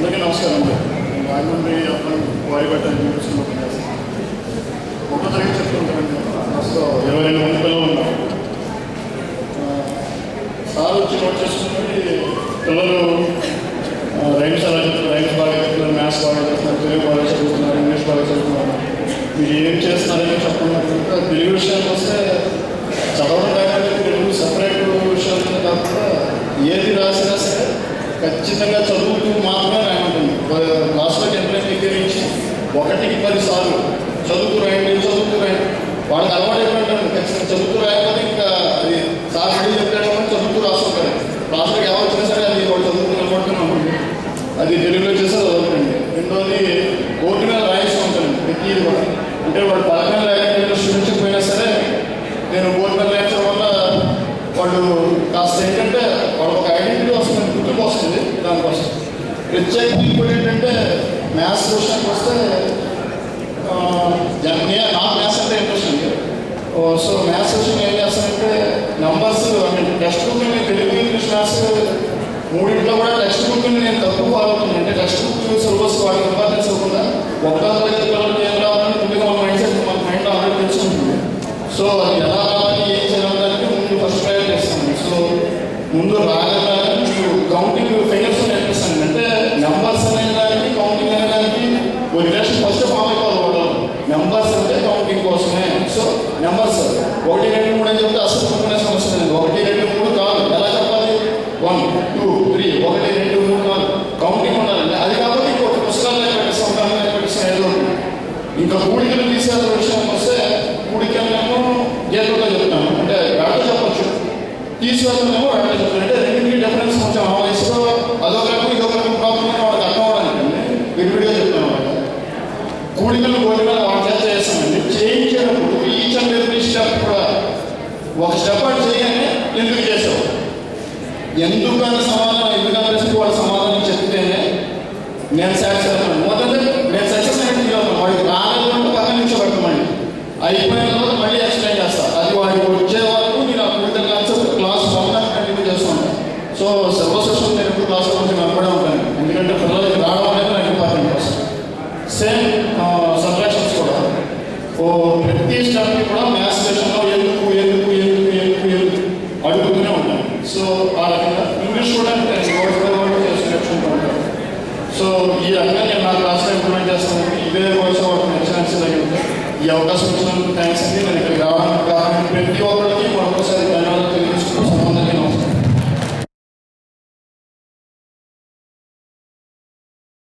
అందరికీ నమస్కారం అండి. రాజమండ్రి అప్పుడు వారిపేట యూనివర్సిటీలో పనిచేస్తాను. ఒకటో తరగతి చెప్తుంటానండి. అసలు 22 మంది పిల్లలు ఉన్నాం. సార్ వచ్చి నోట్ చేసుకుని పిల్లలు రైమ్స్ అలా చెప్తున్నారు, రైమ్స్ బాగా చెప్తున్నారు, మ్యాథ్స్ బాగా చెప్తున్నారు, తెలుగు బాగా చదువుతున్నారు, ఇంగ్లీష్ బాగా చదువుతున్నారు, మీరు ఏం చేస్తున్నారని చెప్పకుండా తెలుగు విషయానికి వస్తే చదవడం కాకుండా తెలుగు సపరేట్ విషయాలు కాకుండా ఏది రాసినా సరే ఖచ్చితంగా చదువుతూ మాత్రమే రాయమంటుంది. క్లాస్లోకి ఎంట్రెన్స్ దగ్గర నుంచి 1కి 10 సార్లు చదువుతూ రాయండి, చదువుతూ రాయండి. వాళ్ళకి అలవాటు అయిపోయింటారు. ఖచ్చితంగా చదువుతూ రాయకపోతే ఇంకా అది సార్ రెడీ చెప్పాడు చదువుతూ రాస్తుంటారు. క్లాస్లోకి ఎవరు వచ్చినా సరే అది వాళ్ళు చదువుతూ నిలబడుతూనే ఉంటుంది. అది తెలుగులో చేస్తే చదువుతుంది. రెండోది బోర్డు మీద రాయిస్తూ ఉంటాను ప్రతిది కూడా. అంటే వాడు పలకన లేకపోతే స్టూడెంట్స్కి పోయినా సరే నేను బోర్డు మీద రాయించడం వల్ల వాళ్ళు కాస్త ఏంటంటే వాళ్ళకి ఒక ఐడెంటిటీ వస్తుంది, గుర్తుకు వస్తుంది. దానికోసం ప్రత్యేకంగా ఇప్పుడు ఏంటంటే మ్యాథ్స్ విషయానికి వస్తే నాకు మ్యాథ్స్ అంటే ఇంట్రెస్ట్ అండి. సో మ్యాథ్స్ విషయం ఏం చేస్తానంటే numbers textbook Telugu English maths మూడింట్లో కూడా టెక్స్ట్ బుక్ని నేను తక్కువ ఫాలో అవుతుంది. అంటే టెక్స్ట్ బుక్ సిలబస్ వాటికి ఇంపార్టెన్స్ ఇవ్వకుండా ఒకటో తరగతి పిల్లలకి ఏం రావాలని ముందుగా మన మైండ్ ఆల్రెడీ తెలుసుకుంటుంది. సో అది ఎలా రావాలి, ఏం చేయాలంటే ముందు ఫస్ట్ ప్రయారిటీ ఇస్తాను. సో ముందు రాగానే మీకు కౌంటింగ్ ఫిగర్స్ నేర్పిస్తాను. అంటే నెంబర్స్ అనే దానికి కౌంటింగ్ అనే దానికి ఒక రిలేషన్ ఫస్ట్ ఫామ్ అయిపోవాలి. నెంబర్స్ అంటే కౌంటింగ్ కోసమే. సో నెంబర్స్ 1, 2, 3 అని చెప్తే అసలు కొనుక్కునే సమస్య లేదు. 1, 2, 3 కాదు. ఎలా చెప్పాలి? 1, 2, 3 1, 2, 3 కాదు. కౌంటింగ్ ఉండాలండి. అది కాబట్టి ఇంకొక పుస్తకాలు పెట్టిస్తాం, పెట్టిస్తాం ఏదో ఇంకా కూడికలు తీసేది విషయానికి వస్తే కూడికలనేమో గీతలతో చెప్తాను. అంటే వాటితో చెప్పచ్చు, తీసివేతనేమో వాటితో చెప్తాను. అంటే రెండింటికి డిఫరెన్స్ కొంచెం ఆ వయసులో అదొక రకం ఇదొక రకం ప్రాబ్లం వాళ్ళకి అర్థం అవడానికి విడివిడిగా చెప్తాను. వాళ్ళకి కూడికలు గోడికలు వాళ్ళ చేత చేస్తానండి. చేయించేటప్పుడు ఈచ్ అండ్ ఎవ్రీ స్టెప్ కూడా ఒక స్టెప్ అటు చేయగానే ఎందుకు చేసావు, ఎందుకని సమాధానం, ఎందుకని ప్రశ్నకి వాళ్ళ సమాధానం చెప్తేనే నేను సాటిస్ఫై అవుతాను. మొదట నేను సక్సెస్ అయినట్టు ఫీల్ అవుతాను. వాడికి రాలేదంటే పక్కన నుంచి పెట్టమండి, అయిపోయిన తర్వాత మళ్ళీ ఎక్స్ప్లెయిన్ చేస్తాను. అది వాడికి వచ్చే వరకు నేను ఆ కూడికల కాన్సెప్ట్ క్లాస్ 1 కంటిన్యూ చేస్తూ ఉంటాను. సో సిలబస్ సెషన్ నేను ఎప్పుడు క్లాస్లో కొంచెం వెంబడే ఉంటాను. ఎందుకంటే పిల్లలకి రావడం అనేది నాకు ఇంపార్టెంట్ కోసం. సేమ్ సబ్ట్రాక్షన్స్ కూడా ప్రతి స్టెప్కి కూడా మ్యాథ్స్ సెషన్లో ఎందుకు ఎందుకు ఎందుకు ఎందుకు ఎందుకు అడుగుతూనే ఉంటాను. సో ఆ రకంగా ఇంగ్లీష్ కూడా చేసుకుంటూ ఉంటాను. సో ఈ రకంగా నేను నా క్లాస్లో ఇంప్లిమెంట్ చేస్తాను. ఇదే కోసం ఒక నచ్చిన ఈ అవకాశం ఇచ్చినందుకు థ్యాంక్స్ అండి. నేను ఇక్కడికి రావడానికి